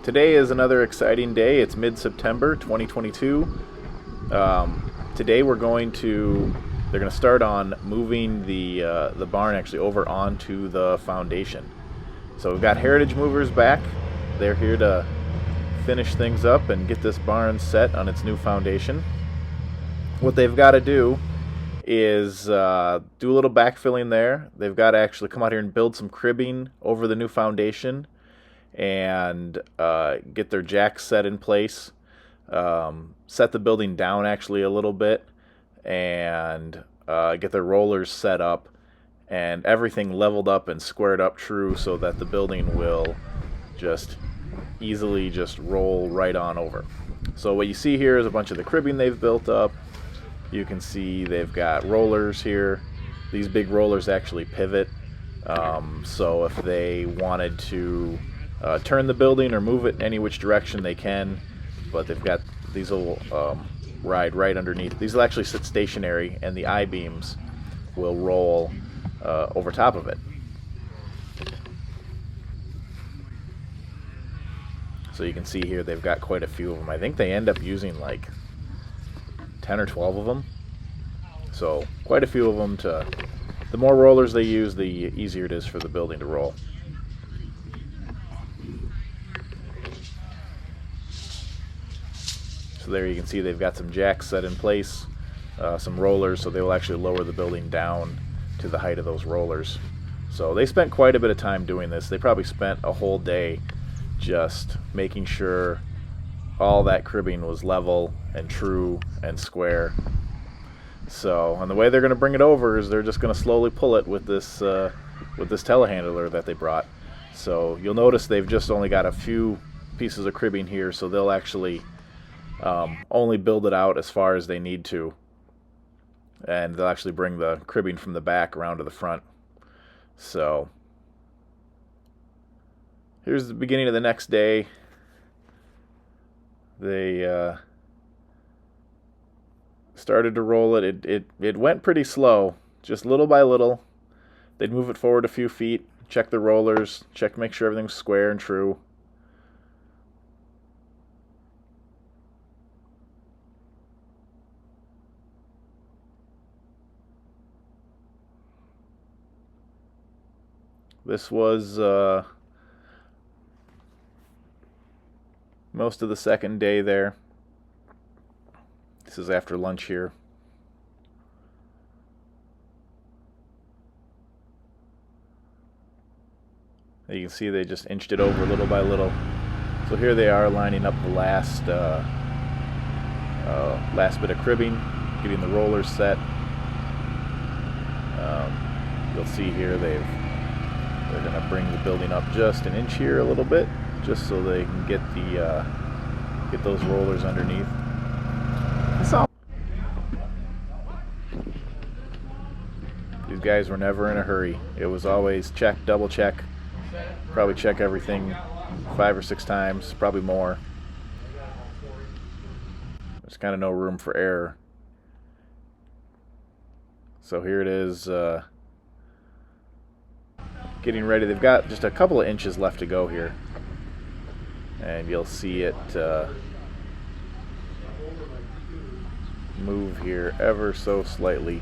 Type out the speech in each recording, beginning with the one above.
Today is another exciting day. It's mid-September 2022. Today they're going to start on moving the barn actually over onto the foundation. So we've got Heritage Movers back. They're here to finish things up and get this barn set on its new foundation. What they've got to do is do a little backfilling there. They've got to actually come out here and build some cribbing over the new foundation and get their jacks set in place, set the building down actually a little bit, and get their rollers set up and everything leveled up and squared up true so that the building will just easily just roll right on over. So what you see here is a bunch of the cribbing they've built up. You can see they've got rollers here. These big rollers actually pivot, so if they wanted to turn the building or move it any which direction they can, but they've got these will ride right underneath. These will actually sit stationary and the I-beams will roll over top of it. So you can see here they've got quite a few of them. I think they end up using like 10 or 12 of them. So quite a few of them. The more rollers they use, the easier it is for the building to roll. So there you can see they've got some jacks set in place, some rollers, so they will actually lower the building down to the height of those rollers. So they spent quite a bit of time doing this. They probably spent a whole day just making sure all that cribbing was level and true and square. So, and the way they're going to bring it over is they're just going to slowly pull it with this telehandler that they brought. So you'll notice they've just only got a few pieces of cribbing here, so they'll actually only build it out as far as they need to, and they'll actually bring the cribbing from the back around to the front. So here's the beginning of the next day. They started to roll it. It went pretty slow, just little by little. They'd move it forward a few feet, check the rollers, make sure everything's square and true. This was most of the second day there. This is after lunch here. You can see they just inched it over little by little. So here they are lining up the last bit of cribbing, getting the rollers set. You'll see here they're going to bring the building up just an inch here a little bit, just so they can get those rollers underneath. These guys were never in a hurry. It was always check, double check, probably check everything 5 or 6 times, probably more. There's kind of no room for error. So here it is, getting ready. They've got just a couple of inches left to go here, and you'll see it move here ever so slightly.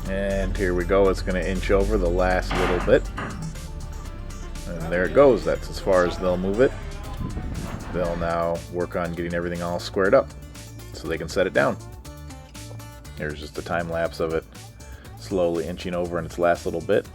And here we go. It's going to inch over the last little bit. And there it goes. That's as far as they'll move it. They'll now work on getting everything all squared up so they can set it down. Here's just a time lapse of it slowly inching over in its last little bit.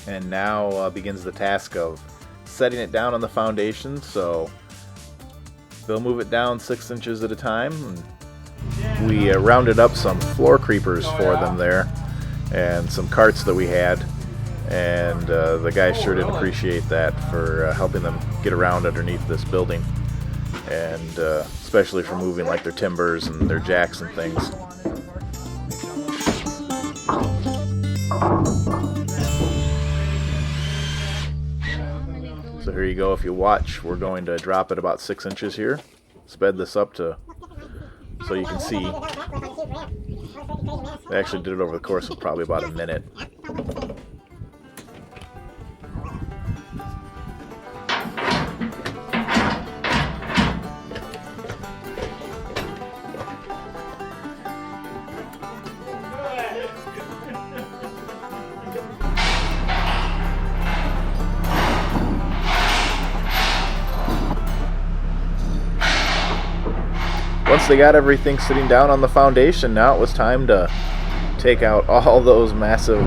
And now begins the task of setting it down on the foundation. So they'll move it down 6 inches at a time and we rounded up some floor creepers for them there, and some carts that we had, and the guys sure did appreciate that for helping them get around underneath this building, and especially for moving like their timbers and their jacks and things. So here you go. If you watch, we're going to drop it about 6 inches here. Sped this up to so you can see. They actually did it over the course of probably about a minute. Once they got everything sitting down on the foundation, now it was time to take out all those massive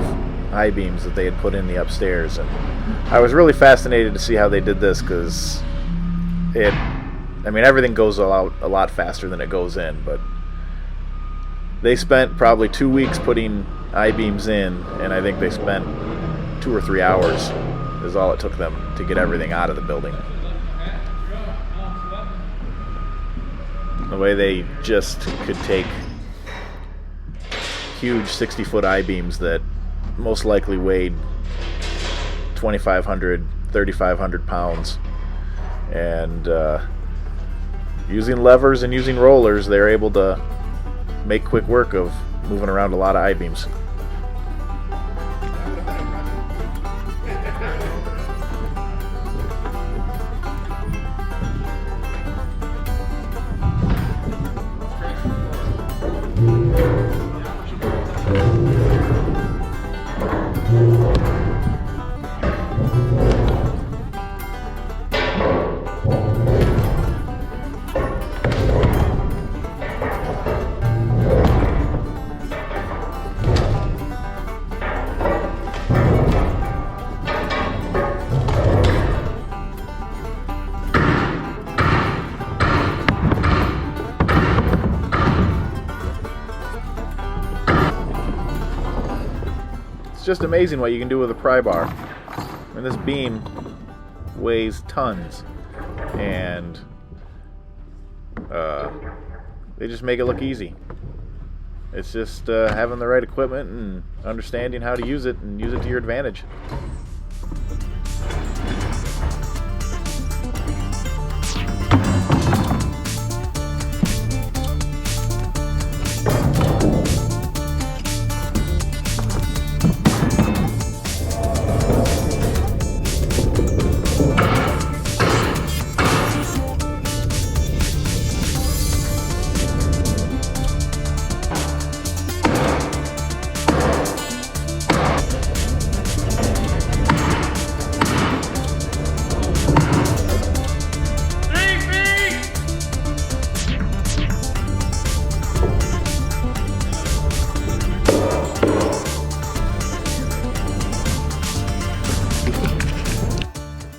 I-beams that they had put in the upstairs. And I was really fascinated to see how they did this, because everything goes out a lot faster than it goes in, but they spent probably 2 weeks putting I-beams in, and I think they spent 2 or 3 hours is all it took them to get everything out of the building. The way they just could take huge 60-foot I-beams that most likely weighed 2,500, 3,500 pounds, and using levers and using rollers, they're able to make quick work of moving around a lot of I-beams. It's just amazing what you can do with a pry bar. And this beam weighs tons, and they just make it look easy. It's just having the right equipment and understanding how to use it and use it to your advantage.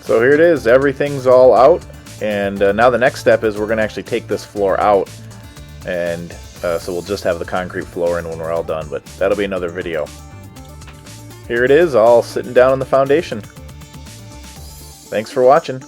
So here it is, everything's all out, and now the next step is we're going to actually take this floor out, and so we'll just have the concrete floor in when we're all done, but that'll be another video. Here it is, all sitting down on the foundation. Thanks for watching.